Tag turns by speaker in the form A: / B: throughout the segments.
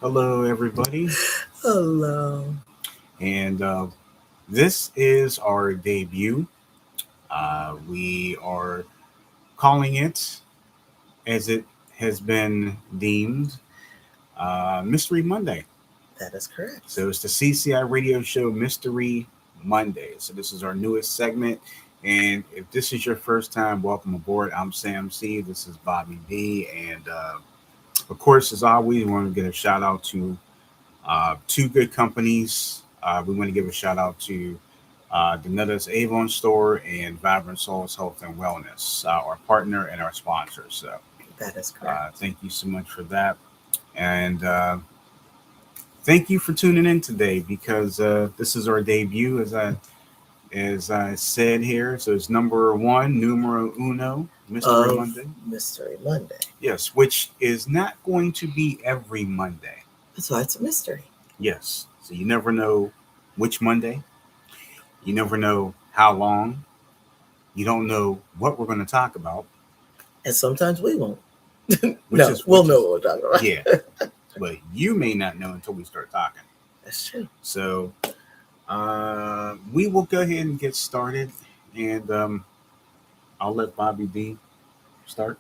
A: Hello, everybody,
B: Hello.
A: and this is our debut. We are calling it, as it has been deemed, Mystery Monday.
B: That is correct.
A: So it's the CCI radio show Mystery Monday. So this is our newest segment, and if this is your first time, welcome aboard. I'm Sam C. This is Bobby D, and of course, as always, we want to get a shout out to two good companies. We want to give a shout out to Danetta's Avon Store and Vibrant Souls Health and Wellness, our partner and our sponsor. So
B: That is correct.
A: thank you so much for that. And thank you for tuning in today because this is our debut, as I said here. So it's number one, numero uno, Mystery
B: Of
A: Monday.
B: Mystery Monday.
A: Yes, which is not going to be every Monday.
B: That's why it's a mystery.
A: Yes. So you never know which Monday. You never know how long. You don't know what we're going to talk about,
B: And sometimes we won't.
A: which
B: No,
A: is
B: we'll
A: which
B: know
A: is
B: what we're talking
A: yeah.
B: about.
A: But you may not know until we start talking.
B: That's true.
A: So we will go ahead and get started, and I'll let Bobby D start.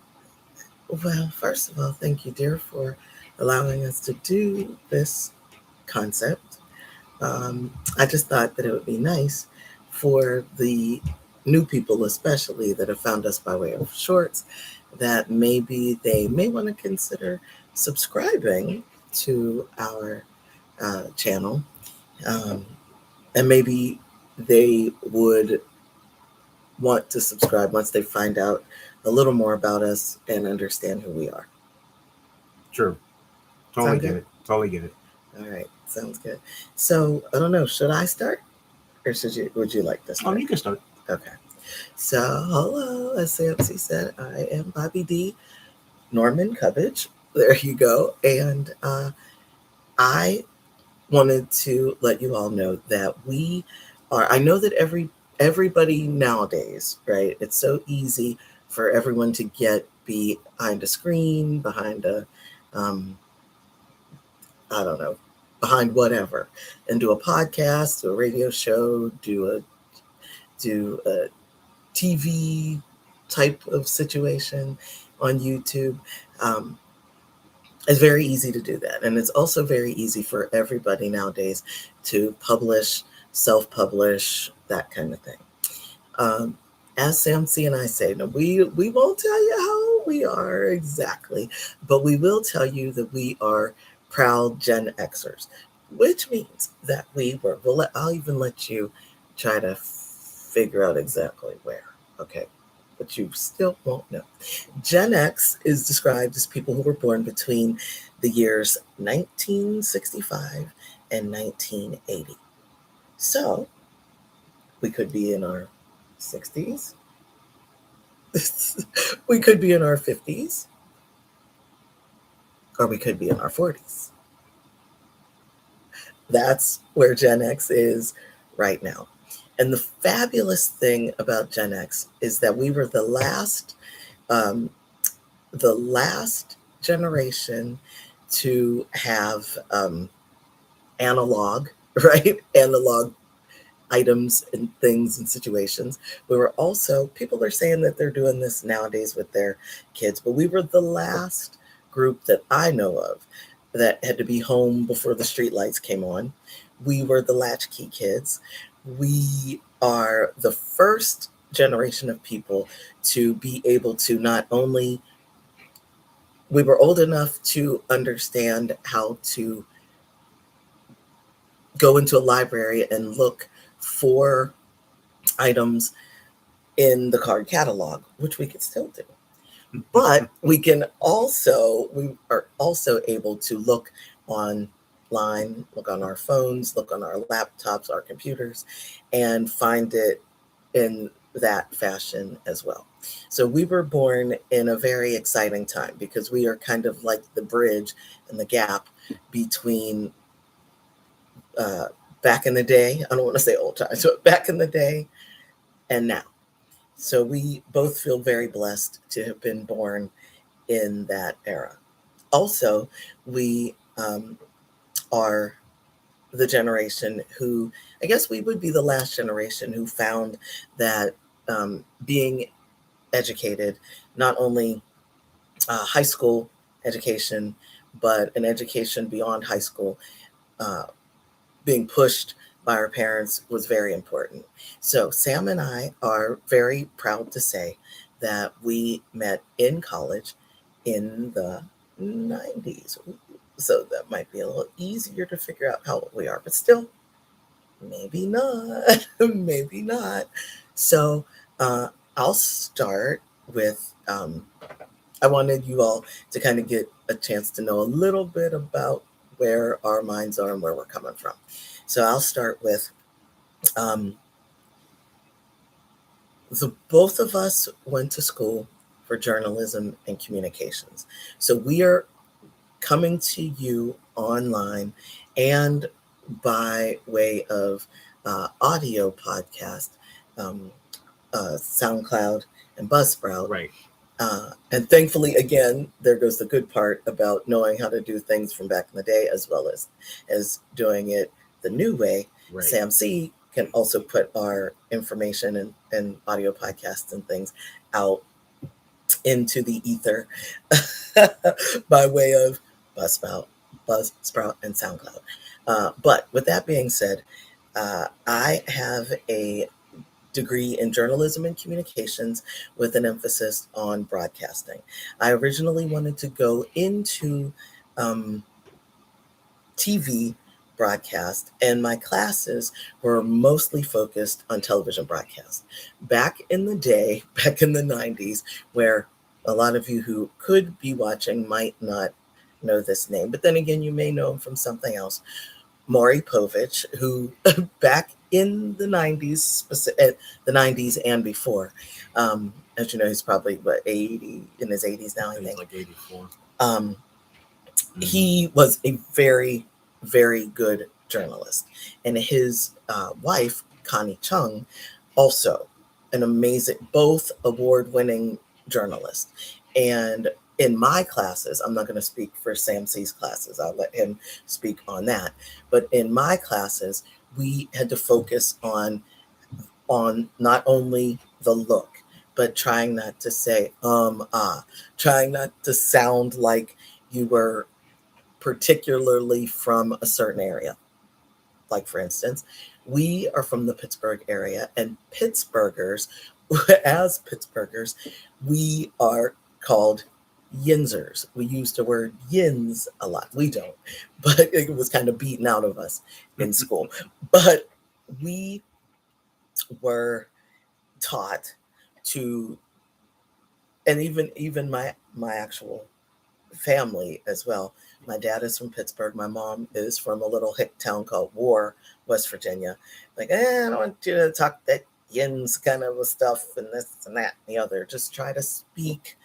B: Well, first of all, thank you, dear, for allowing us to do this concept. I just thought that it would be nice for the new people, especially that have found us by way of shorts, that maybe they may want to consider subscribing to our channel. Um, and maybe they would want to subscribe once they find out a little more about us and understand who we are.
A: Sure, totally
B: Sound
A: get
B: good?
A: it. Totally get it.
B: All right, sounds good. So I don't know, should I start or would you like to start?
A: You can start.
B: Okay. So hello, as Samsey said, I am Bobby D. Norman Cubbage. There you go. And I wanted to let you all know that we are. I know that everybody nowadays, right? It's so easy for everyone to get behind a screen, behind a, um, I don't know, behind whatever, and do a podcast, do a radio show, do a TV type of situation on YouTube. Um, it's very easy to do that. And it's also very easy for everybody nowadays to publish, self publish, that kind of thing. Um, as Sam C and I say, no, we won't tell you how old we are exactly, but we will tell you that we are proud Gen Xers, which means that I'll even let you try to figure out exactly where. Okay. But you still won't know. Gen X is described as people who were born between the years 1965 and 1980. So we could be in our 60s, we could be in our 50s, or we could be in our 40s. That's where Gen X is right now. And the fabulous thing about Gen X is that we were um, the last generation to have analog, right? Analog items and things and situations. We were also, people are saying that they're doing this nowadays with their kids, but we were the last group that I know of that had to be home before the street lights came on. We were the latchkey kids. We are the first generation of people to be able to not only, we were old enough to understand how to go into a library and look for items in the card catalog, which we could still do. But we are also able to look online, look on our phones, look on our laptops, our computers, and find it in that fashion as well. So we were born in a very exciting time because we are kind of like the bridge and the gap between uh, back in the day. I don't want to say old times, but back in the day and now. So we both feel very blessed to have been born in that era. Also, we are the generation who, I guess we would be the last generation who found that being educated, not only high school education, but an education beyond high school, uh, being pushed by our parents was very important. So Sam and I are very proud to say that we met in college in the 90s. So that might be a little easier to figure out how old we are, but still, maybe not. Maybe not. So I'll start with I wanted you all to kind of get a chance to know a little bit about where our minds are and where we're coming from. So I'll start with um, the both of us went to school for journalism and communications. So we are coming to you online and by way of audio podcast, um, SoundCloud, and Buzzsprout.
A: Right.
B: And thankfully, again, there goes the good part about knowing how to do things from back in the day, as well as doing it the new way.
A: Right.
B: Sam C can also put our information and audio podcasts and things out into the ether by way of Buzzsprout, and SoundCloud. But with that being said, I have a degree in journalism and communications with an emphasis on broadcasting. I originally wanted to go into TV broadcast, and my classes were mostly focused on television broadcast. Back in the day, back in the 90s, where a lot of you who could be watching might not know this name, but then again, you may know him from something else. Maury Povich, who back in the 90s, the 90s and before, as you know, he's probably what 80 in his 80s now. I think
A: like 84.
B: He was a very, very good journalist, and his wife Connie Chung, also an amazing, both award-winning journalists. And in my classes, I'm not going to speak for Sam C's classes. I'll let him speak on that. But in my classes, we had to focus on not only the look, but trying not to say trying not to sound like you were particularly from a certain area. Like, for instance, we are from the Pittsburgh area, and Pittsburghers, as Pittsburghers, we are called Yinzers. We use the word yins a lot. We don't, but it was kind of beaten out of us in school. But we were taught to, and even my actual family as well. My dad is from Pittsburgh. My mom is from a little hick town called War, West Virginia. Like, I don't want you to talk that yins kind of stuff and this and that and the other. Just try to speak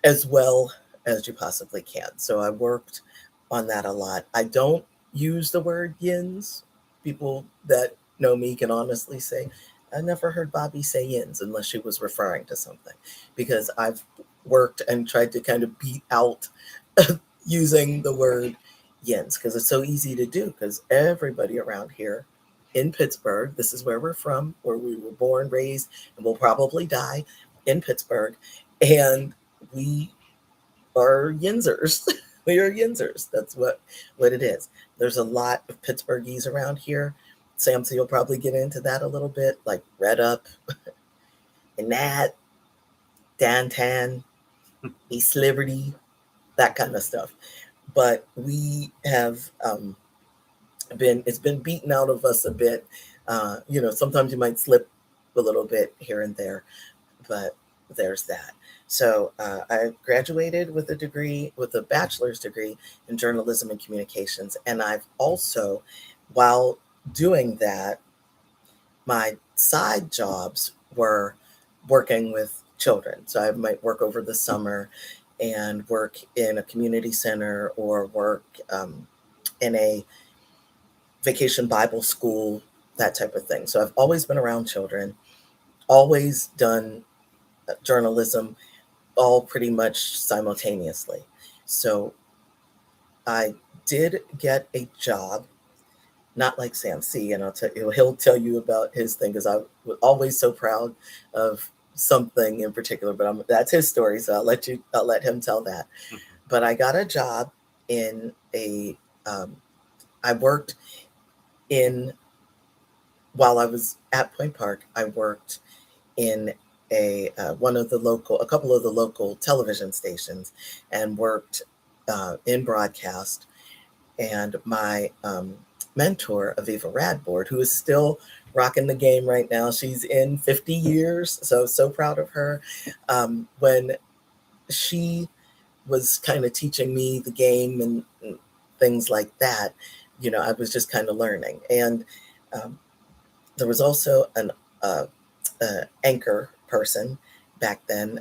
B: as well as you possibly can. So I worked on that a lot. I don't use the word yins. People that know me can honestly say, I never heard Bobby say yins unless she was referring to something, because I've worked and tried to kind of beat out using the word yins, because it's so easy to do, because everybody around here in Pittsburgh, this is where we're from, where we were born, raised, and will probably die in Pittsburgh. And we are Yinzers. We are Yinzers. That's what it is. There's a lot of Pittsburghese around here. Sam, so you'll probably get into that a little bit, like Red Up and that, Dantan, East Liberty, that kind of stuff. But we have it's been beaten out of us a bit. Sometimes you might slip a little bit here and there, but there's that. So I graduated with a bachelor's degree in journalism and communications. And I've also, while doing that, my side jobs were working with children. So I might work over the summer and work in a community center, or work in a vacation Bible school, that type of thing. So I've always been around children, always done journalism, all pretty much simultaneously. So I did get a job, not like Sam C, and I'll tell you, he'll tell you about his thing because I was always so proud of something in particular. But that's his story, so I'll let him tell that. But I got a job in a, I worked in, while I was at Point Park, I worked in a a couple of the local television stations, and worked in broadcast. And my mentor, Aviva Radboard, who is still rocking the game right now, she's in 50 years, so proud of her. When she was kind of teaching me the game and things like that, I was just kind of learning. And um, there was also an anchor person back then,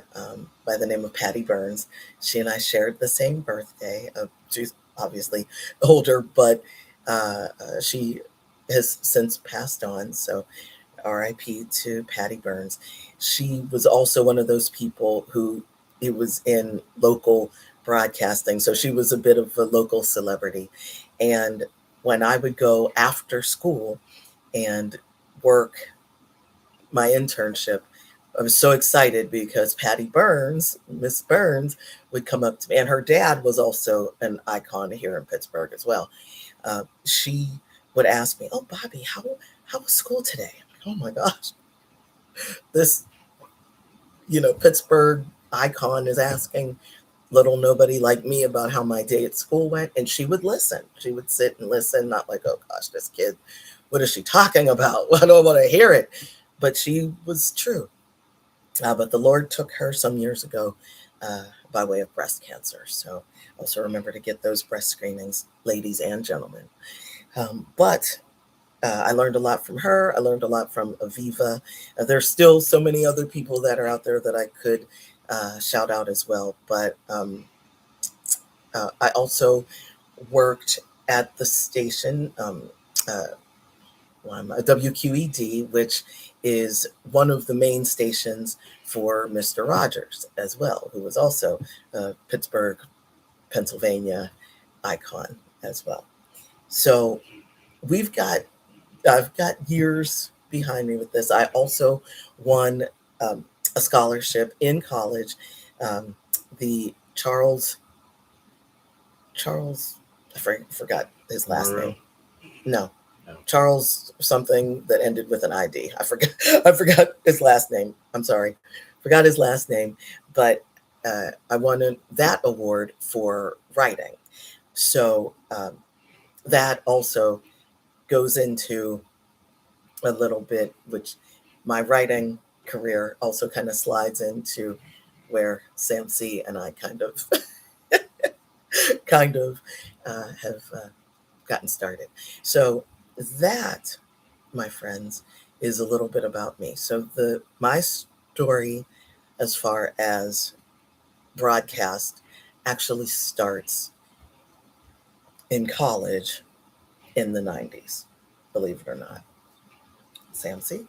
B: by the name of Patty Burns. She and I shared the same birthday. She's obviously older, but she has since passed on. So RIP to Patty Burns. She was also one of those people who, it was in local broadcasting. So she was a bit of a local celebrity. And when I would go after school and work my internship, I was so excited because Patty Burns, Miss Burns, would come up to me, and her dad was also an icon here in Pittsburgh as well. She would ask me, "Oh, Bobby, how was school today?" I'm like, "Oh my gosh, this Pittsburgh icon is asking little nobody like me about how my day at school went," and she would listen. She would sit and listen, not like, "Oh gosh, this kid, what is she talking about? I don't want to hear it." But she was true. But the Lord took her some years ago by way of breast cancer. So also remember to get those breast screenings, ladies and gentlemen. But I learned a lot from her. I learned a lot from Aviva. There's still so many other people that are out there that I could shout out as well. But I also worked at the station, WQED, which is one of the main stations for Mr. Rogers as well, who was also a Pittsburgh, Pennsylvania icon as well. So I've got years behind me with this. I also won a scholarship in college, the Charles, I forgot his last name. No, Charles something that ended with an ID. I forgot his last name. I'm sorry. Forgot his last name. But I won that award for writing. So that also goes into a little bit, which my writing career also kind of slides into where Sam C and I kind of have gotten started. So that, my friends, is a little bit about me. So my story as far as broadcast actually starts in college in the 90s, believe it or not. Sam C?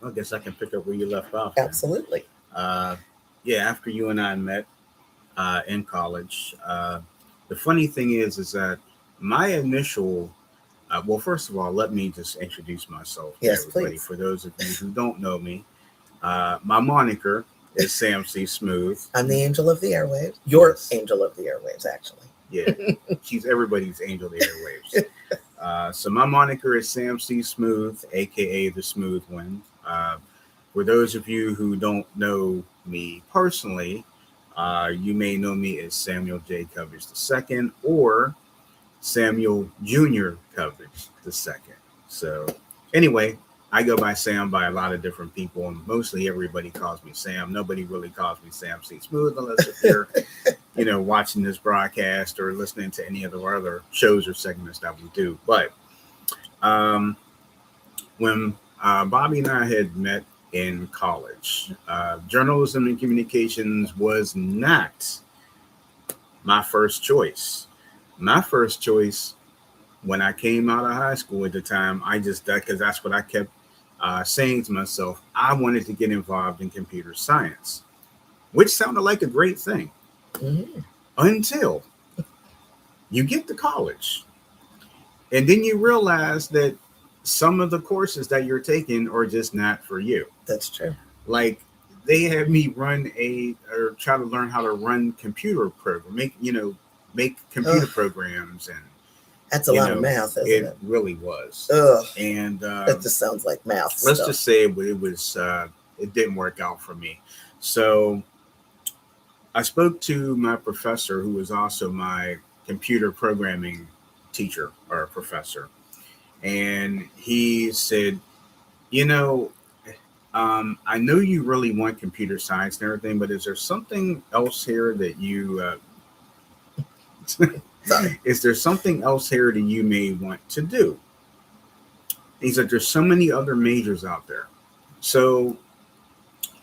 A: I guess I can pick up where you left off.
B: Absolutely.
A: Yeah, after you and I met in college, the funny thing is that my initial, well, first of all, let me just introduce myself to everybody.
B: Please.
A: For those of you who don't know me, my moniker is Sam C. Smooth.
B: I'm the angel of the airwaves. Your angel of the airwaves, actually.
A: Yeah, she's everybody's angel of the airwaves. So my moniker is Sam C. Smooth, aka the Smooth One. For those of you who don't know me personally, you may know me as Samuel J. Coverage II or Samuel Jr. Coverage II. So anyway, I go by Sam by a lot of different people, and mostly everybody calls me Sam. Nobody really calls me Sam C. Smooth unless if you're, watching this broadcast or listening to any of the other shows or segments that we do. But when Bobby and I had met in college, journalism and communications was not my first choice. My first choice when I came out of high school at the time, because that's what I kept saying to myself, I wanted to get involved in computer science, which sounded like a great thing. Mm-hmm. Until You get to college, and then you realize that some of the courses that you're taking are just not for you.
B: That's true.
A: Like they had me run a or try to learn how to run computer program, make computer
B: Ugh,
A: programs, and
B: that's a lot of math, isn't
A: it
B: it?
A: really was.
B: Ugh,
A: And
B: that just sounds like math
A: let's
B: stuff.
A: just say it didn't work out for me. So I spoke to my professor, who was also my computer programming teacher or professor, and he said, you know, I know you really want computer science and everything, but is there something else here that you
B: Sorry.
A: is there something else here that you may want to do? He said, there's so many other majors out there. So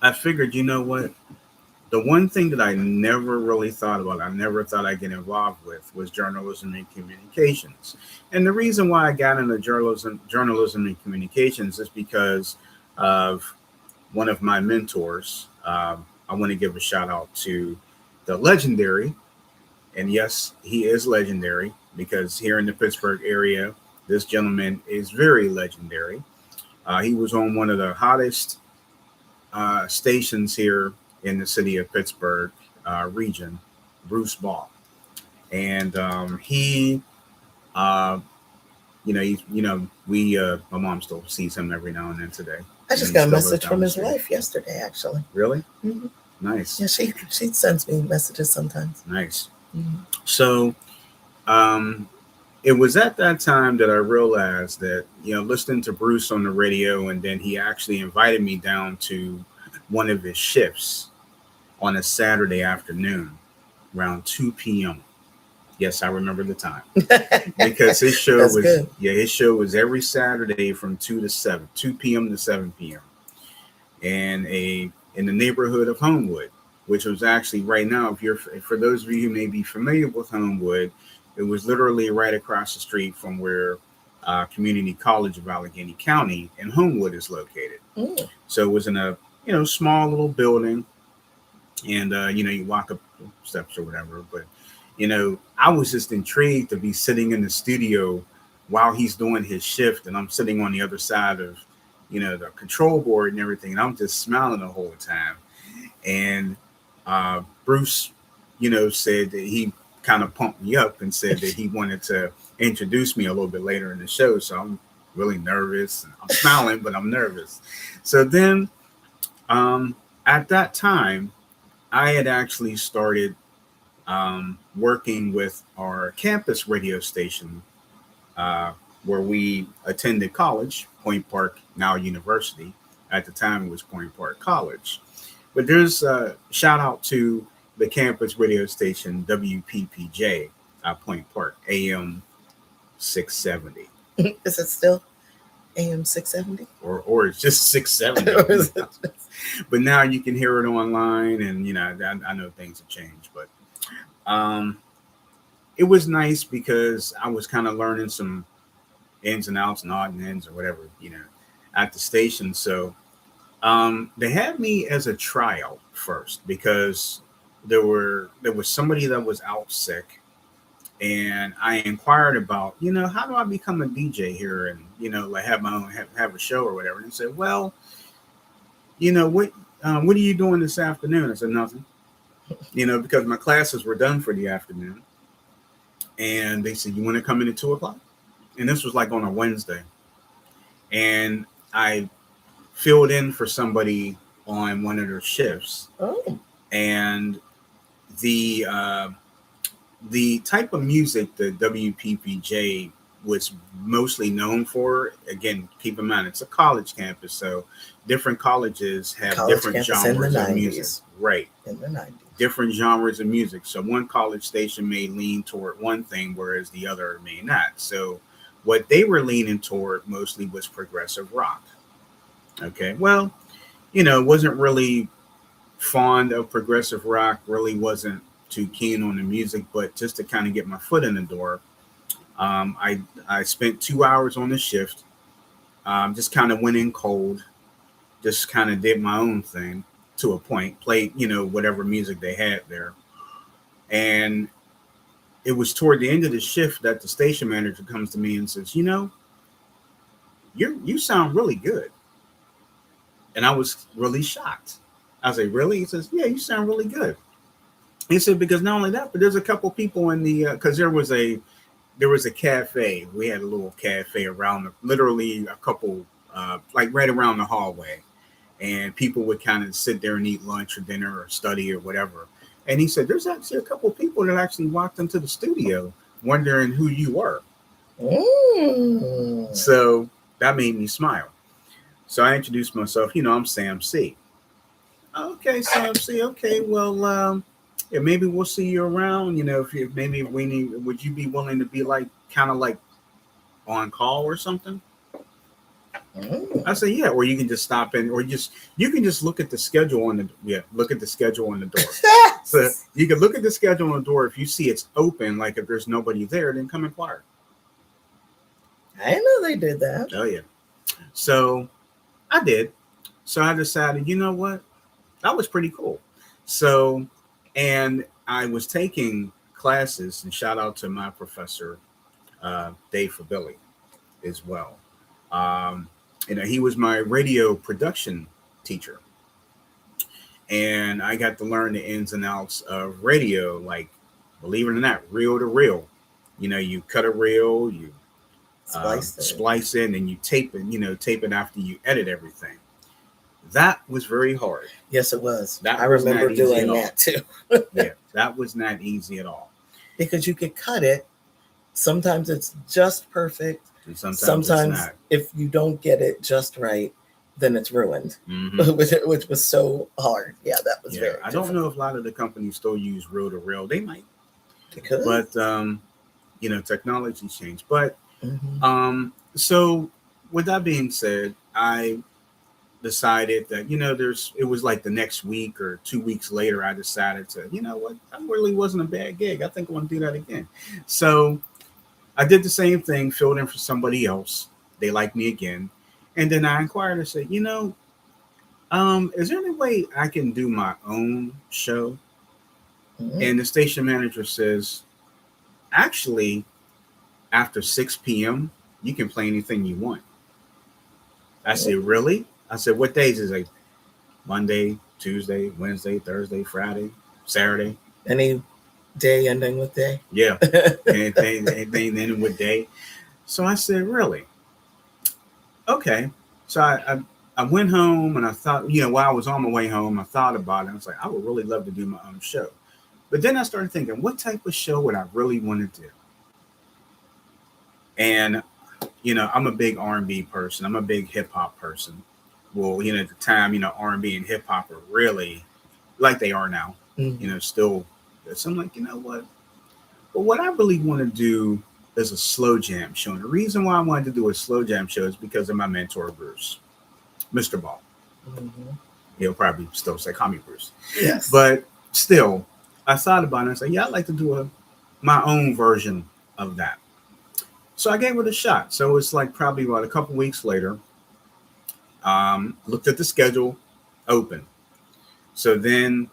A: I figured, you know what? The one thing that I never really thought about, I never thought I'd get involved with, was journalism and communications. And the reason why I got into journalism and communications is because of one of my mentors. I want to give a shout out to the legendary, and yes, he is legendary because here in the Pittsburgh area, this gentleman is very legendary. He was on one of the hottest stations here in the city of Pittsburgh region, Bruce Ball, and he, uh, my mom still sees him every now and then today.
B: I just got a message from his wife yesterday, actually.
A: Really?
B: Mm-hmm.
A: Nice.
B: Yeah, she sends me messages sometimes.
A: Nice.
B: Mm-hmm.
A: So, it was at that time that I realized that, listening to Bruce on the radio, and then he actually invited me down to one of his shifts on a Saturday afternoon around 2 p.m. Yes, I remember the time because his show
B: That's
A: was
B: good.
A: his show was every Saturday from 2 p.m. to 7 p.m. and in the neighborhood of Homewood, which was actually right now, for those of you who may be familiar with Homewood, it was literally right across the street from where Community College of Allegheny County in Homewood is located.
B: Mm.
A: So it was in a small little building, and you walk up steps or whatever. But I was just intrigued to be sitting in the studio while he's doing his shift, and I'm sitting on the other side of the control board and everything, and I'm just smiling the whole time. And Bruce, said that he kind of pumped me up and said that he wanted to introduce me a little bit later in the show. So I'm really nervous. I'm smiling, but I'm nervous. So then, at that time, I had actually started working with our campus radio station, where we attended college, Point Park, now University. At the time, it was Point Park College. But there's a shout out to the campus radio station WPPJ at Point Park, AM 670.
B: Is it still AM 670?
A: Or it's just 670. But now you can hear it online, and I know things have changed, but it was nice because I was kind of learning some ins and outs and odd and ends or whatever, at the station. So they had me as a tryout first because there was somebody that was out sick, and I inquired about, how do I become a DJ here and like have my own have a show or whatever. And they said, well, what are you doing this afternoon? I said nothing, because my classes were done for the afternoon. And they said, you want to come in at 2:00? And this was like on a Wednesday. And I filled in for somebody on one of their shifts.
B: Oh.
A: And the type of music that WPPJ was mostly known for, again, keep in mind, it's a college campus. So different colleges have different genres of music. Right.
B: In the 90s.
A: Different genres of music. So one college station may lean toward one thing, whereas the other may not. So what they were leaning toward mostly was progressive rock. Okay. Well, wasn't really fond of progressive rock, really wasn't too keen on the music, but just to kind of get my foot in the door, I spent 2 hours on the shift, just kind of went in cold, just kind of did my own thing to a point, played, whatever music they had there. And it was toward the end of the shift that the station manager comes to me and says, you sound really good. And I was really shocked. I was like, really? He says, yeah, you sound really good. He said, because not only that, but there's a couple people in the, because there was a cafe. We had a little cafe around, literally a couple, like right around the hallway. And people would kind of sit there and eat lunch or dinner or study or whatever. And he said, there's actually a couple people that actually walked into the studio wondering who you were.
B: Mm.
A: So that made me smile. So I introduced myself, I'm Sam C. Okay, Sam C. Okay, well, yeah, maybe we'll see you around. If maybe we need, would you be willing to be like kind of like on call or something? I say, yeah, or you can just stop in, or you can just look at the schedule look at the schedule on the door. So you can look at the schedule on the door. If you see it's open, like if there's nobody there, then come inquire.
B: I didn't know they did that.
A: Oh yeah. So I did. So I decided, you know what? That was pretty cool. So, and I was taking classes, and shout out to my professor, Dave Fabili, as well. Um, he was my radio production teacher, and I got to learn the ins and outs of radio, like, believe it or not, reel to reel. You cut a reel, you splice it, and you tape it. Tape it after you edit everything. That was very hard.
B: Yes, it was.
A: I
B: remember doing that too.
A: Yeah, that was not easy at all.
B: Because you could cut it. Sometimes it's just perfect.
A: And sometimes it's not.
B: If you don't get it just right, then it's ruined, which was so hard. Yeah, that was very difficult.
A: I don't know if a lot of the companies still use reel to reel. They might.
B: They could.
A: But, technology's changed. But, so with that being said, I decided that, it was like the next week or 2 weeks later, I decided to, what, that really wasn't a bad gig. I think I want to do that again. So I did the same thing, filled in for somebody else. They liked me again. And then I inquired and said, is there any way I can do my own show? Mm-hmm. And the station manager says, actually, after 6 p.m., you can play anything you want. I said, really? I said, what days is it? Monday, Tuesday, Wednesday, Thursday, Friday, Saturday.
B: Any day ending with day?
A: Yeah. anything ending with day. So I said, really? Okay. So I went home and I thought, while I was on my way home, I thought about it. I was like, I would really love to do my own show. But then I started thinking, what type of show would I really want to do? And, I'm a big R&B person. I'm a big hip hop person. Well, at the time, R&B and hip hop are really like they are now, still. So I'm like, what? But what I really want to do is a slow jam show. And the reason why I wanted to do a slow jam show is because of my mentor, Bruce, Mr. Ball. Mm-hmm. He'll probably still say, call me Bruce.
B: Yes.
A: But still, I thought about it and said, I'd like to do my own version of that. So I gave it a shot. So it's like probably about a couple weeks later, looked at the schedule, open. So then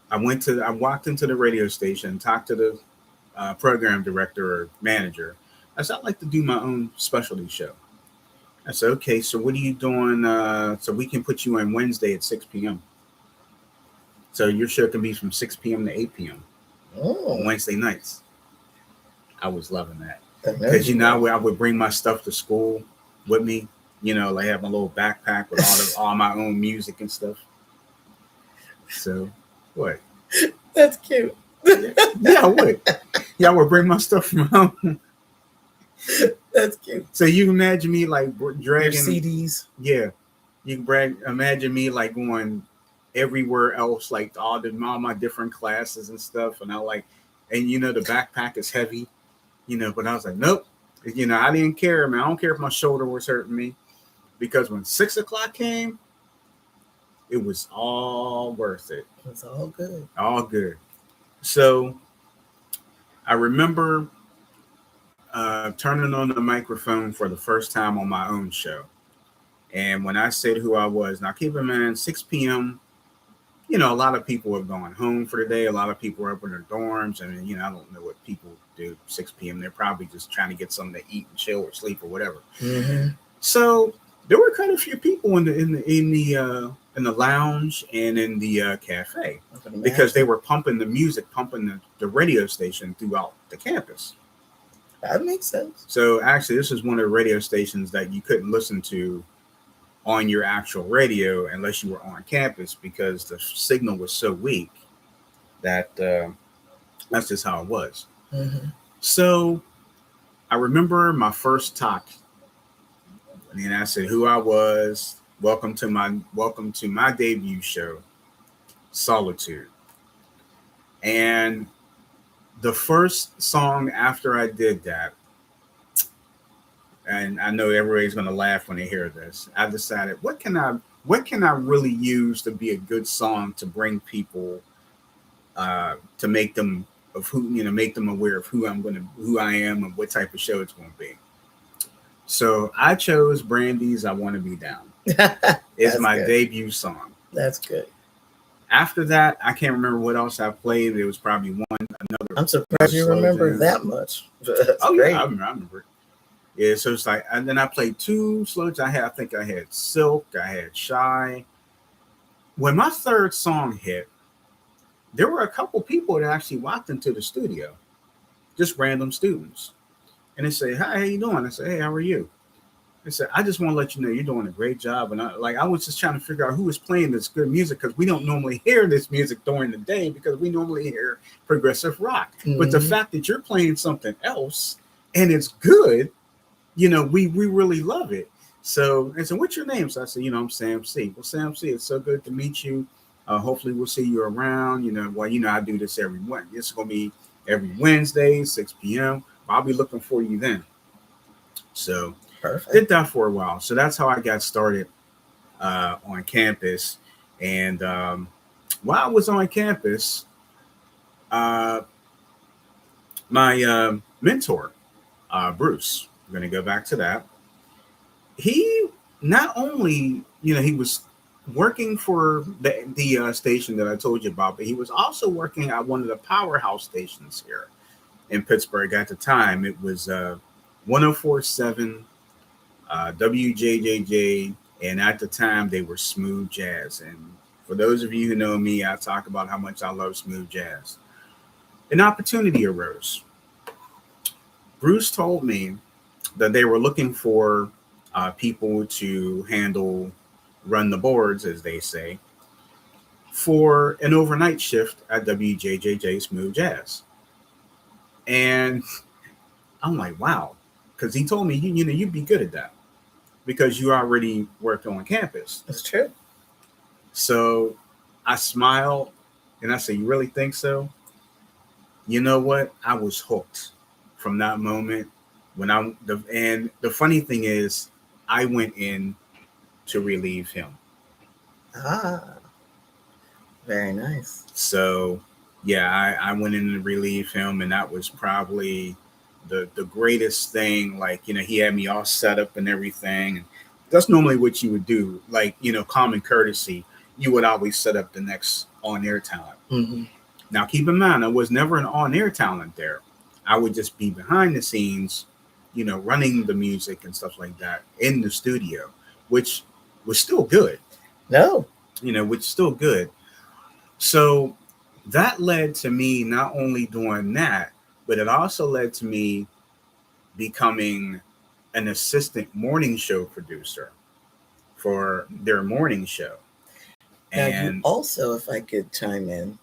A: I walked into the radio station, talked to the program director or manager. I said, I'd like to do my own specialty show. I said, okay, so what are you doing? So we can put you on Wednesday at 6 p.m. So your show can be from 6 p.m. to 8 p.m. on Wednesday nights. I was loving that. Because, I would bring my stuff to school with me. Like have my little backpack with all my own music and stuff. So, what?
B: That's cute.
A: Yeah, I would. Yeah, I would bring my stuff from home.
B: That's cute.
A: So you imagine me like dragging
B: your CDs.
A: Yeah, you can imagine me like going everywhere else, like all my different classes and stuff. And the backpack is heavy, But I was like, nope. I didn't care, man. I don't care if my shoulder was hurting me, because when 6 o'clock came, it was all worth it.
B: It's all good.
A: All good. So I remember turning on the microphone for the first time on my own show. And when I said who I was, now keep in mind, 6 p.m., a lot of people have gone home for the day. A lot of people are up in their dorms. I mean, I don't know what people do 6 p.m. They're probably just trying to get something to eat and chill or sleep or whatever.
B: Mm-hmm.
A: So there were quite a few people in the lounge and in the cafe because they were pumping the music, pumping the radio station throughout the campus.
B: That makes sense.
A: So actually, this is one of the radio stations that you couldn't listen to on your actual radio unless you were on campus because the signal was so weak that that's just how it was.
B: Mm-hmm.
A: So I remember my first talk, and I said who I was. Welcome to my debut show, Solitude. And the first song after I did that, and I know everybody's gonna laugh when they hear this, I decided what can I really use to be a good song to bring people to make them make them aware of who I am and what type of show it's gonna be. So I chose Brandy's "I Want to Be Down." It's my debut song.
B: That's good.
A: After that, I can't remember what else I played. There was probably another.
B: I'm surprised you remember that much.
A: Oh great. Yeah, I remember. Yeah, so it's like, and then I played 2 slow jams. I think I had Silk, I had Shy. When my third song hit, there were a couple people that actually walked into the studio, just random students, and they say, "Hi, how you doing?" I said, "Hey, how are you?" They said, "I just want to let you know you're doing a great job." And I was just trying to figure out who was playing this good music because we don't normally hear this music during the day because we normally hear progressive rock. Mm-hmm. But the fact that you're playing something else and it's good, we really love it. So, and so, what's your name? So I said, I'm Sam C. Well, Sam C, it's so good to meet you. Hopefully, we'll see you around. I do this every Wednesday. It's going to be every Wednesday, 6 p.m. I'll be looking for you then. So, perfect. Did that for a while. So that's how I got started on campus. And while I was on campus, my mentor, Bruce, we're going to go back to that. He not only, he was working for the station that I told you about, but he was also working at one of the powerhouse stations here in Pittsburgh at the time. It was 104.7 WJJJ, and at the time they were smooth jazz. And for those of you who know me, I talk about how much I love smooth jazz. An opportunity arose. Bruce told me that they were looking for people to run the boards, as they say, for an overnight shift at WJJJ Smooth Jazz. And I'm like, wow, because he told me, you'd be good at that because you already worked on campus.
B: That's true.
A: So I smiled and I said, you really think so? You know what? I was hooked from that moment. And the funny thing is, I went in to relieve him.
B: Ah, very nice.
A: So, yeah, I went in to relieve him, and that was probably the greatest thing. Like, he had me all set up and everything. And that's normally what you would do. Like, common courtesy, you would always set up the next on-air talent.
B: Mm-hmm.
A: Now, keep in mind, I was never an on-air talent there. I would just be behind the scenes, running the music and stuff like that in the studio, which was still good.
B: No.
A: Which is still good. So that led to me not only doing that, but it also led to me becoming an assistant morning show producer for their morning show.
B: And also, if I could chime in,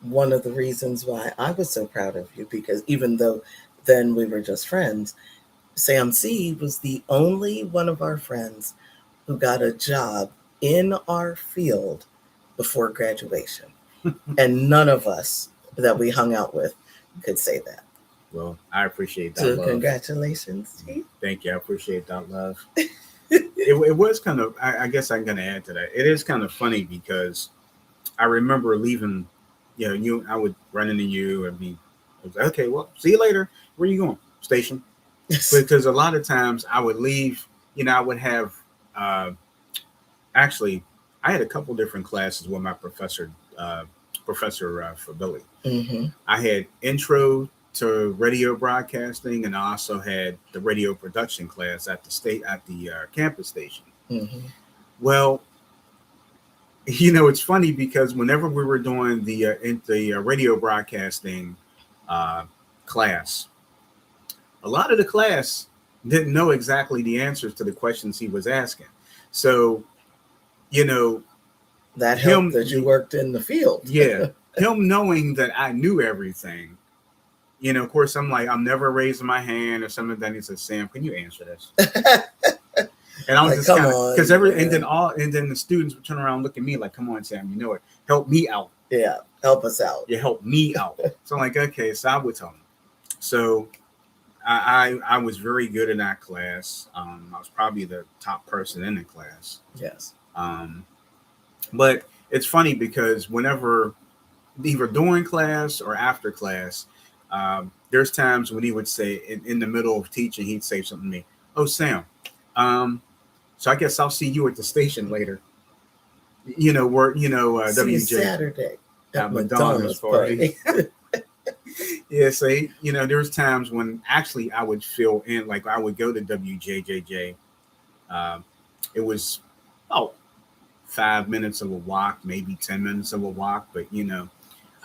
B: one of the reasons why I was so proud of you, because even though then we were just friends, Sam C was the only one of our friends who got a job in our field before graduation. And none of us that we hung out with could say that.
A: Well, I appreciate that.
B: So
A: love.
B: Congratulations, Chief.
A: Thank you. I appreciate that love. it was kind of, I guess I'm going to add to that. It is kind of funny because I remember leaving, I would run into you and be, okay, well, see you later. Where are you going? Station. Because a lot of times I would leave, I would have, actually, I had a couple different classes with my professor for Billy.
B: Mm-hmm.
A: I had intro to radio broadcasting, and I also had the radio production class at the campus station.
B: Mm-hmm.
A: Well, it's funny because whenever we were doing the radio broadcasting uh, class, a lot of the class didn't know exactly the answers to the questions he was asking. So, you know,
B: That helped
A: him,
B: that you worked in the field.
A: yeah, him knowing that I knew everything. Of course, I'm never raising my hand or something. Then he says, "Sam, can you answer this?" And I was
B: Like,
A: just
B: come
A: kind of
B: on,
A: because
B: man.
A: and then the students would turn around and look at me like, "Come on, Sam, you know it. Help me out.
B: Yeah, help us out.
A: You help me out." So I'm like, okay, so I would tell them. So I was very good in that class. I was probably the top person in the class.
B: Yes.
A: Um, but it's funny because whenever either during class or after class, there's times when he would say in the middle of teaching, he'd say something to me. Oh, Sam. Um, so I guess I'll see you at the station later. We're
B: See you
A: WJ
B: Saturday at
A: at McDonald's
B: McDonald's
A: party.
B: party.
A: Yeah, so there was times when actually I would fill in, like I would go to WJJJ. Um, it was about 5 minutes of a walk, maybe 10 minutes of a walk, but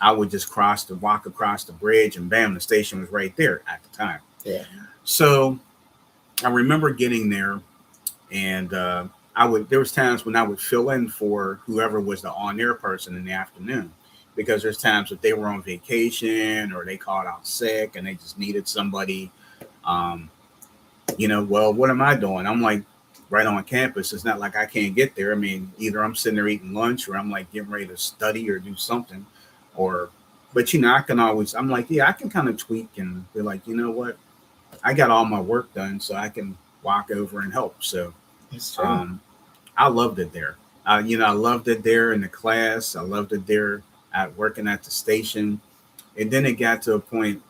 A: I would just walk across the bridge, and bam, the station was right there at the time.
B: Yeah.
A: So I remember getting there, and there was times when I would fill in for whoever was the on air person in the afternoon, because there's times that they were on vacation or they called out sick and they just needed somebody. Um, well, what am I doing? I'm like right on campus. It's not like I can't get there. I mean, either I'm sitting there eating lunch or I'm like getting ready to study or do something, or but I can always, I'm like, yeah, I can kind of tweak and be like, you know what, I got all my work done, so I can walk over and help. So
B: It's true.
A: um, I loved it there. I loved it there in the class. I loved it there at working at the station. And then it got to a point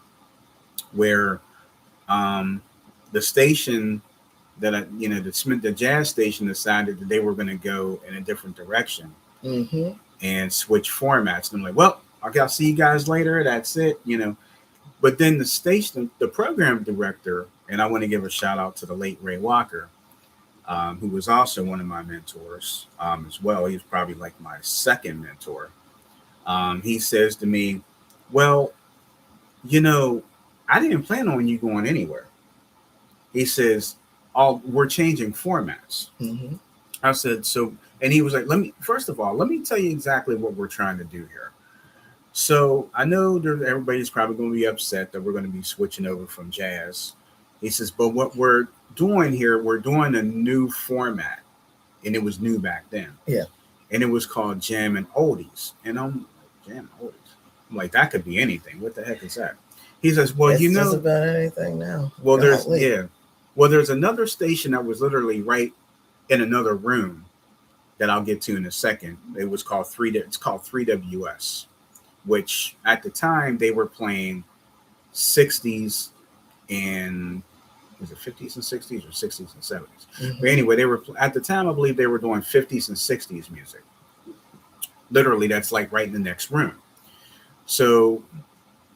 A: where um, the station the jazz station decided that they were going to go in a different direction
B: Mm-hmm.
A: and switch formats. And I'm like, well, okay, I'll see you guys later. That's it. But then the program director, and I want to give a shout out to the late Ray Walker, who was also one of my mentors as well. He was probably like my second mentor. He says to me, well, I didn't plan on you going anywhere. He says, we're changing formats.
B: Mm-hmm.
A: I said, so, and he was like, first of all, let me tell you exactly what we're trying to do here. So I know everybody's probably going to be upset that we're going to be switching over from jazz. He says, but what we're doing here, we're doing a new format. And it was new back then.
B: Yeah.
A: And it was called Jam and Oldies. And I'm like, Jam and Oldies? I'm like, that could be anything. What the heck is that? He says, well,
B: It's just about anything now.
A: Well, there's another station that was literally right in another room that I'll get to in a second. It was called it's called 3WS, which at the time they were playing 60s and was it 50s and 60s or 60s and 70s? Mm-hmm. But anyway, they were at the time, I believe they were doing 50s and 60s music. Literally, that's like right in the next room. So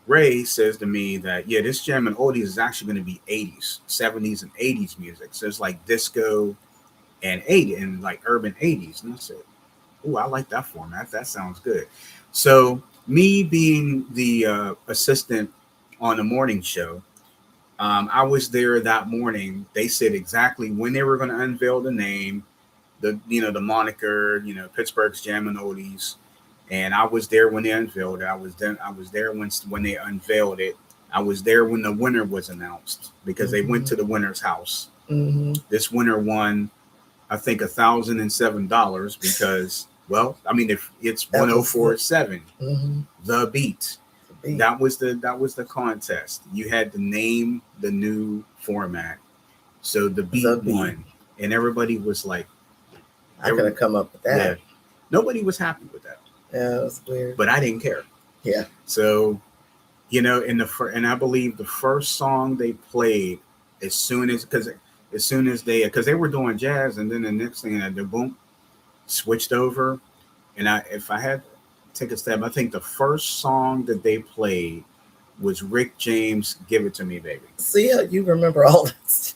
A: Ray says to me that, yeah, this Jam and Oldies is actually going to be 80s, 70s, and 80s music. So it's like disco and 80 and like urban 80s. And I said, oh, I like that format. That sounds good. So me being the assistant on the morning show, I was there that morning. They said exactly when they were going to unveil the name, the moniker, Pittsburgh's Jam and Oldies. And I was there when they unveiled it. I was there when they unveiled it. I was there when the winner was announced because they went to the winner's house.
B: Mm-hmm.
A: This winner won, I think, $1,007 because, well, I mean, if it's 104.7,
B: mm-hmm.
A: the beat. That was the contest. You had to name the new format. So the beat won, and everybody was like,
B: "I could have come up with that."
A: Yeah, nobody was happy with that.
B: Yeah, it was weird.
A: But I didn't care.
B: Yeah.
A: So, and I believe the first song they played as soon as they were doing jazz, and then the next thing they boom, switched over, and if I had to take a step, I think the first song that they played was Rick James' "Give It to Me, Baby."
B: See how you remember all this.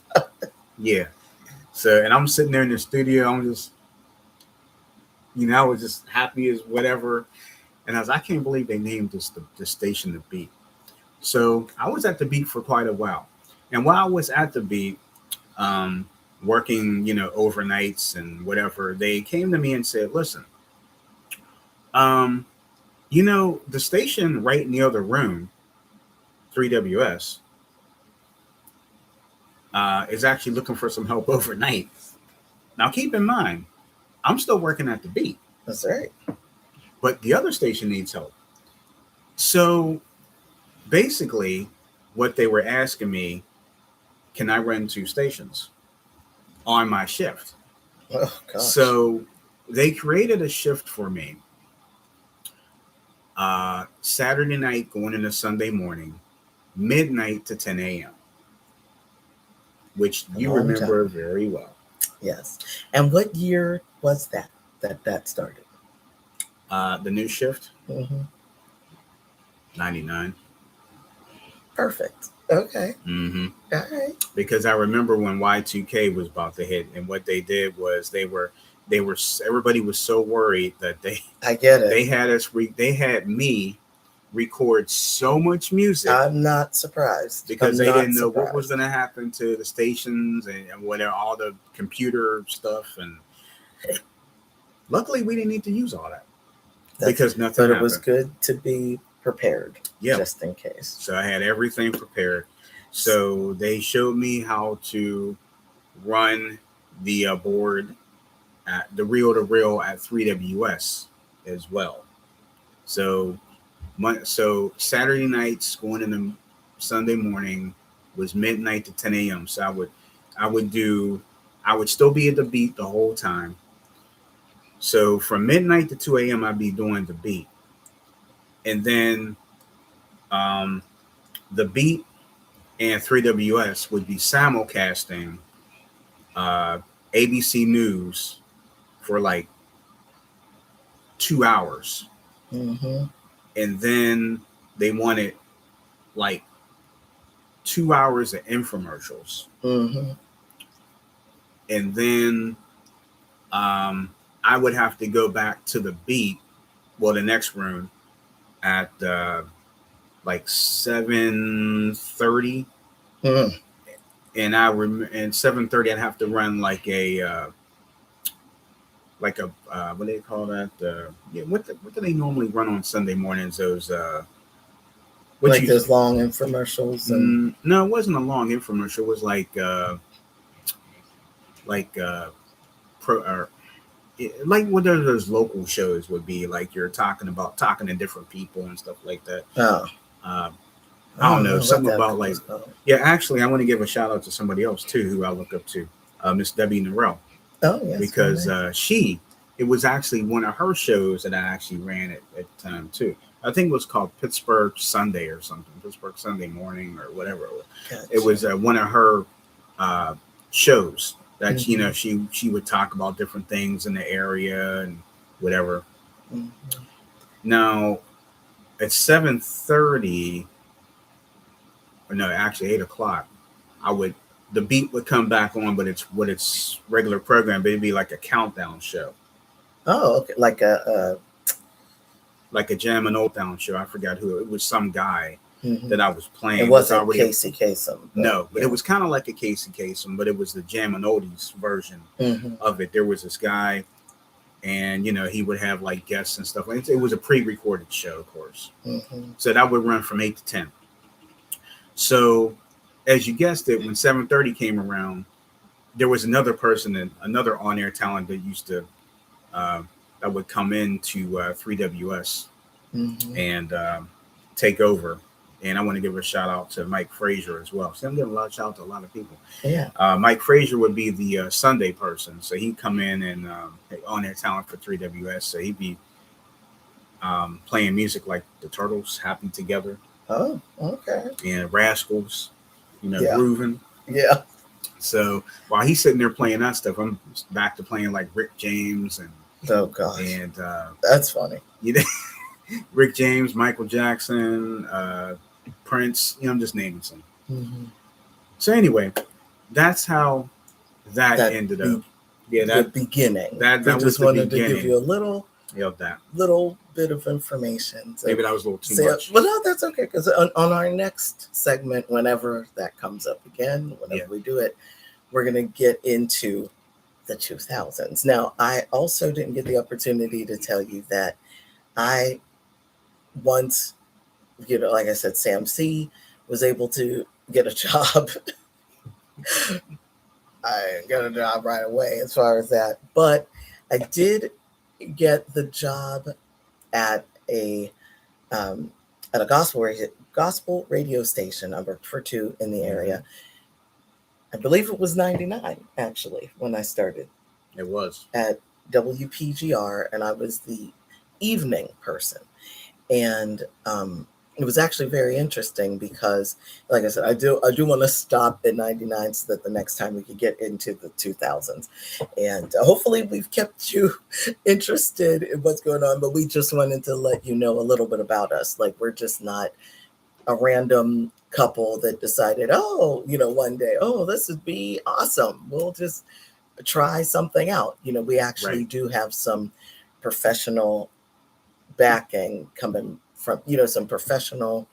A: Yeah. So, and I'm sitting there in the studio. I'm just, I was just happy as whatever. And I can't believe they named this the station the Beat. So I was at the Beat for quite a while. And while I was at the Beat, um, working, overnights and whatever, they came to me and said, listen, um, the station right in the other room, 3WS, is actually looking for some help overnight. Now, keep in mind, I'm still working at the Beat,
B: That's right.
A: but the other station needs help. So basically, what they were asking me, can I run two stations on my shift?
B: Oh gosh.
A: So they created a shift for me, Saturday night going into Sunday morning, midnight to 10 a.m., which
B: A
A: you
B: long
A: remember
B: time.
A: very well.
B: Yes. And what year was that started?
A: The new shift,
B: Mm-hmm.
A: 99.
B: Perfect. Okay.
A: Mm-hmm.
B: All right.
A: Because I remember when Y2K was about to hit, and what they did was everybody was so worried that
B: I get it.
A: they had they had me record so much music
B: I'm not surprised.
A: because
B: I'm
A: they
B: not
A: didn't know what was
B: surprised.
A: going to happen to the stations and whatever, all the computer stuff. And luckily, we didn't need to use all that because nothing
B: But it
A: happened.
B: was good to be prepared,
A: Yeah.
B: just in case.
A: So I had everything prepared. So they showed me how to run the board at the reel to reel at 3WS as well. So so Saturday nights going into Sunday morning was midnight to 10 a.m. So I would still be at the Beat the whole time. So from midnight to 2 a.m. I'd be doing the Beat, and then um, the Beat and 3WS would be simulcasting uh, ABC News for like 2 hours,
B: Mm-hmm.
A: and then they wanted like 2 hours of infomercials,
B: Mm-hmm.
A: and then I would have to go back to the Beat, well, the next room at like 7:30,
B: Mm.
A: and and 7:30 I'd have to run like a what do they call that? Yeah, what do they normally run on Sunday mornings? Those what
B: Like
A: you
B: those long infomercials and
A: no, it wasn't a long infomercial. It was like pro or like what those local shows would be, like you're talking to different people and stuff like that.
B: oh,
A: Uh,
B: I
A: I don't
B: don't
A: know,
B: know what
A: something
B: that
A: about like,
B: was called.
A: yeah, actually, I want to give a shout out to somebody else too who I look up to, Miss Debbie Norrell,
B: Oh yes,
A: because it was actually one of her shows that I actually ran at the time too. I think it was called Pittsburgh Sunday or something, Pittsburgh Sunday Morning or whatever it was.
B: Gotcha.
A: It was one of her uh, shows that
B: Mm-hmm.
A: she would talk about different things in the area and whatever.
B: Mm-hmm.
A: Now at 7:30, or no, actually 8 o'clock, I would the Beat would come back on, but it's regular program, but it'd be like a countdown show,
B: Oh, okay.
A: like a Jam and Old Town show. I forgot who it was. Some guy
B: Mm-hmm.
A: that I was playing.
B: It
A: Was
B: wasn't
A: already
B: Casey Kasem.
A: no, but
B: yeah.
A: it was kind of like a Casey Kasem, but it was the Jam and Oldies version
B: Mm-hmm.
A: of it. There was this guy, and he would have like guests and stuff. It was a pre-recorded show, of course.
B: Mm-hmm.
A: So that would run from 8 to 10. So, as you guessed it, when 7:30 came around, there was another person and another on-air talent that used to uh, that would come into 3WS
B: Mm-hmm.
A: and take over. And I want to give a shout out to Mike Frazier as well. So I'm giving a lot of shout out to a lot of people.
B: Yeah.
A: Mike Frazier would be the Sunday person, so he'd come in and on-air talent for 3WS. So he'd be playing music like the Turtles, Happy Together,
B: Oh, okay.
A: and Rascals,
B: Yeah.
A: grooving.
B: Yeah.
A: So while he's sitting there playing that stuff, I'm back to playing like Rick James and
B: Oh gosh,
A: And
B: that's funny.
A: you know, Rick James, Michael Jackson, Prince. I'm just naming some.
B: Mm-hmm.
A: So anyway, that's how that
B: That
A: ended up.
B: be
A: Yeah,
B: the
A: that
B: beginning.
A: that
B: We
A: that was
B: just
A: the
B: wanted to give
A: beginning
B: you a
A: of that.
B: little bit of information. So,
A: Maybe that was a little too much.
B: well, no, that's okay. Because on our next segment, whenever that comes up again, whenever we do it, we're going to get into the 2000s. Now, I also didn't get the opportunity to tell you that I once, like I said, Sam C was able to get a job. I got a job right away as far as that. But I did get the job at a um, at a gospel radio station. I worked for two in the area. I believe it was 99 actually when I started.
A: It was
B: at WPGR, and I was the evening person. And it was actually very interesting because, like I said, I do want to stop at 99 so that the next time we could get into the 2000s. And hopefully we've kept you interested in what's going on, but we just wanted to let you know a little bit about us. Like, we're just not a random couple that decided, oh, one day, oh, this would be awesome. We'll just try something out. We actually do have some professional backing coming from, some professional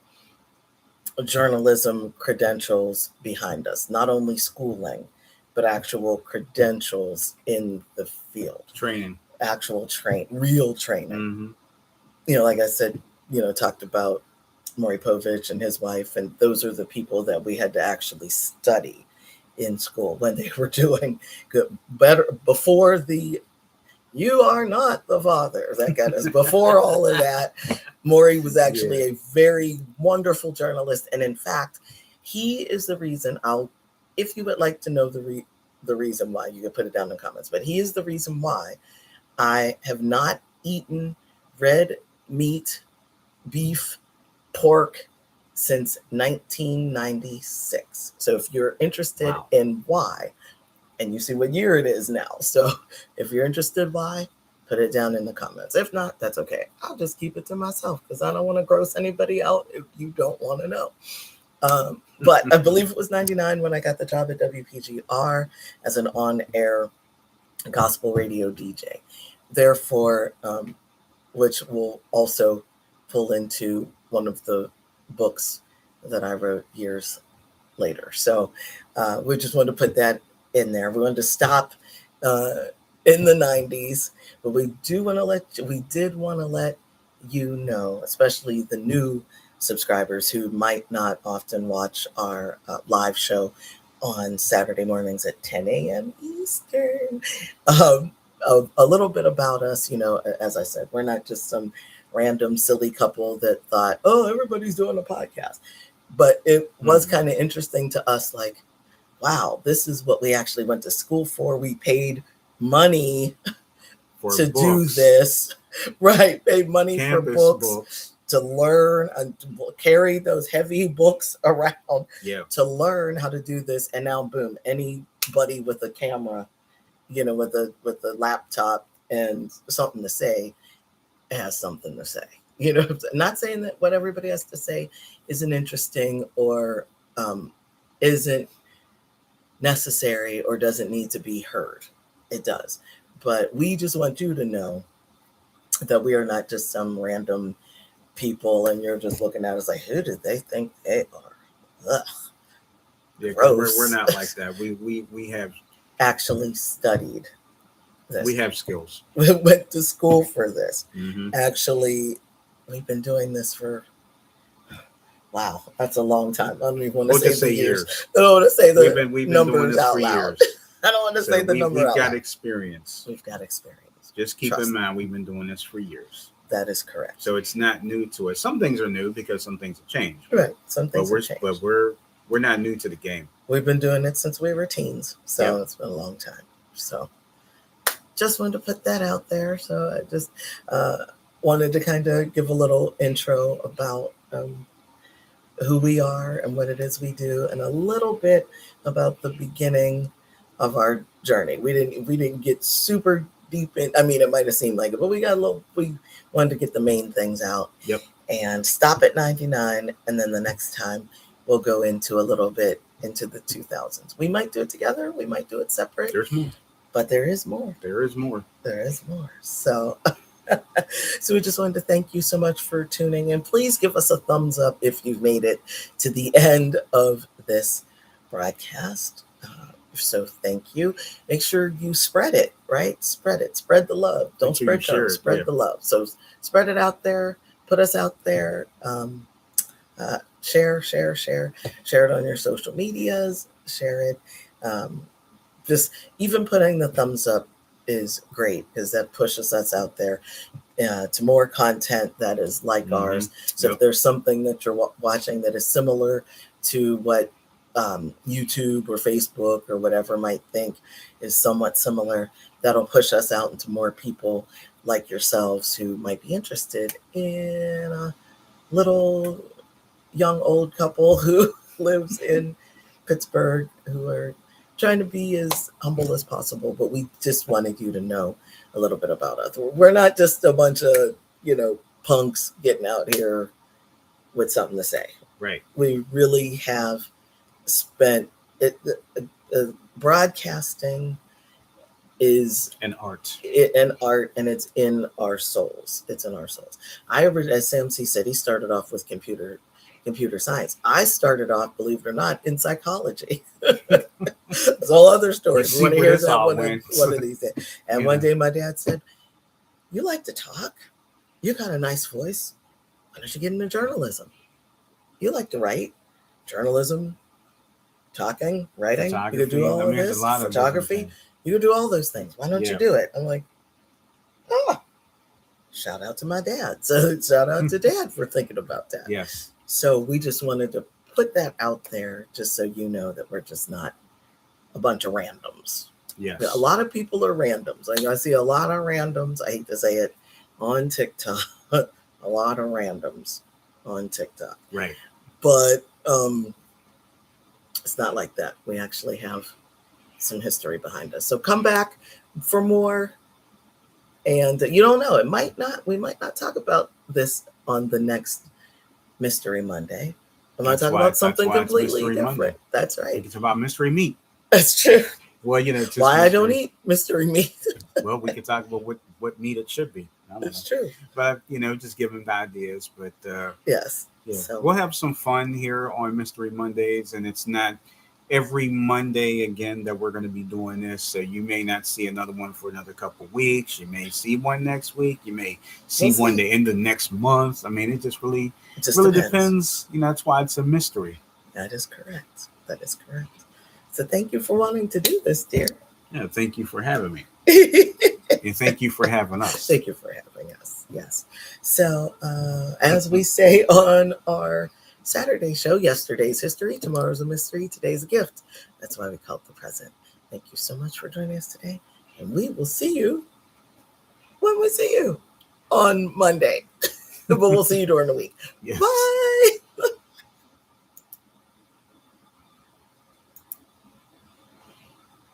B: journalism credentials behind us, not only schooling, but actual credentials in the field.
A: Training.
B: Actual real training. Like I said, talked about Maury Povich and his wife, and those are the people that we had to actually study in school when they were doing good, better before the "you are not the father" that got us. Before all of that, Maury was actually a very wonderful journalist, and in fact, he is the reason. If you would like to know the reason why, you can put it down in the comments. But he is the reason why I have not eaten red meat, beef, pork since 1996. So if you're interested in why, and you see what year it is now. So if you're interested why, put it down in the comments. If not, that's okay. I'll just keep it to myself because I don't want to gross anybody out if you don't want to know. But I believe it was 99 when I got the job at WPGR as an on-air gospel radio DJ. Therefore, which will also pull into one of the books that I wrote years later. So we just wanted to put that in there. We wanted to stop in the 90s, but we did want to let you know, especially the new subscribers who might not often watch our live show on Saturday mornings at 10 a.m. Eastern. A little bit about us, as I said, we're not just some random silly couple that thought, oh, everybody's doing a podcast. But it was kind of interesting to us, like, wow, this is what we actually went to school for. We paid money to do this, right? Paid money
A: Campus
B: for books to learn and to carry those heavy books around to learn how to do this. And now, boom, anybody with a camera, with a laptop and something to say has something to say. Not saying that what everybody has to say isn't interesting or isn't necessary or doesn't need to be heard. It does. But we just want you to know that we are not just some random people and you're just looking at us like, who do they think they are? Ugh.
A: Yeah, we're not like that. We have
B: actually studied this.
A: We have skills.
B: We went to school for this. Actually, we've been doing this for, wow, that's a long time. I don't even want to say the years. I don't want to say the
A: we've been
B: numbers
A: doing this
B: out
A: for
B: loud.
A: years.
B: I don't want to say the number out loud.
A: We've got experience.
B: We've got experience.
A: Just keep in mind, we've been doing this for years.
B: That is correct.
A: So it's not new to us. Some things are new because some things have changed.
B: Right. Some things have changed.
A: But we're not new to the game.
B: We've been doing it since we were teens. So it's been a long time. So just wanted to put that out there. So I just wanted to kind of give a little intro about who we are and what it is we do, and a little bit about the beginning of our journey. We didn't get super deep in. I mean, it might have seemed like it, but we wanted to get the main things out.
A: Yep.
B: And stop at 99. And then the next time we'll go into a little bit into the 2000s. We might do it together. We might do it separate.
A: There's more.
B: But there is more.
A: There is more.
B: There is more. So, so we just wanted to thank you so much for tuning in. Please give us a thumbs up if you've made it to the end of this broadcast. So thank you. Make sure you spread it, right? Spread it. Spread the love. Don't spread junk. Spread the love. So spread it out there. Put us out there. Share it on your social medias. Share it. Just even putting the thumbs up is great because that pushes us out there to more content that is like ours. So if there's something that you're watching that is similar to what YouTube or Facebook or whatever might think is somewhat similar, that'll push us out into more people like yourselves who might be interested in a little young old couple who lives in Pittsburgh who are trying to be as humble as possible, but we just wanted you to know a little bit about us. We're not just a bunch of, punks getting out here with something to say.
A: Right.
B: We really have spent it. Broadcasting is
A: an art,
B: and it's in our souls. It's in our souls. As Sam C said, he started off with computer science. I started off, believe it or not, in psychology. It's all other stories. We want to hear that one of these days. And one day my dad said, "You like to talk? You got a nice voice. Why don't you get into journalism? You like to write. Journalism, talking, writing. You could do all of this. Photography. You could do all those things. Why don't you do it?" I'm like, "Oh, shout out to my dad." So shout out to Dad for thinking about that.
A: Yes.
B: So we just wanted to put that out there just so you know that we're just not a bunch of randoms.
A: Yes.
B: A lot of people are randoms. I see a lot of randoms. I hate to say it on TikTok. A lot of randoms on TikTok.
A: Right.
B: But it's not like that. We actually have some history behind us. So come back for more. And you don't know. We might not talk about this on the next Mystery Monday. I might talk about something completely different. Monday. That's right.
A: It's about mystery meat.
B: That's true.
A: Well, just
B: why mystery. I don't eat mystery meat.
A: Well, we can talk about what meat it should be.
B: That's true.
A: But just give them the ideas. But
B: yes.
A: Yeah. So we'll have some fun here on Mystery Mondays, and it's not every Monday again that we're going to be doing this. So you may not see another one for another couple of weeks. You may see one next week. You may see one the end of next month. I mean, it just really depends. That's why it's a mystery.
B: That is correct. So thank you for wanting to do this, dear.
A: Yeah, thank you for having me. And thank you for having us.
B: Thank you for having us. Yes. So as we say on our Saturday show, yesterday's history, tomorrow's a mystery, today's a gift. That's why we call it the present. Thank you so much for joining us today. And we will see you when we see you on Monday. But we'll see you during the week. Yes. Bye.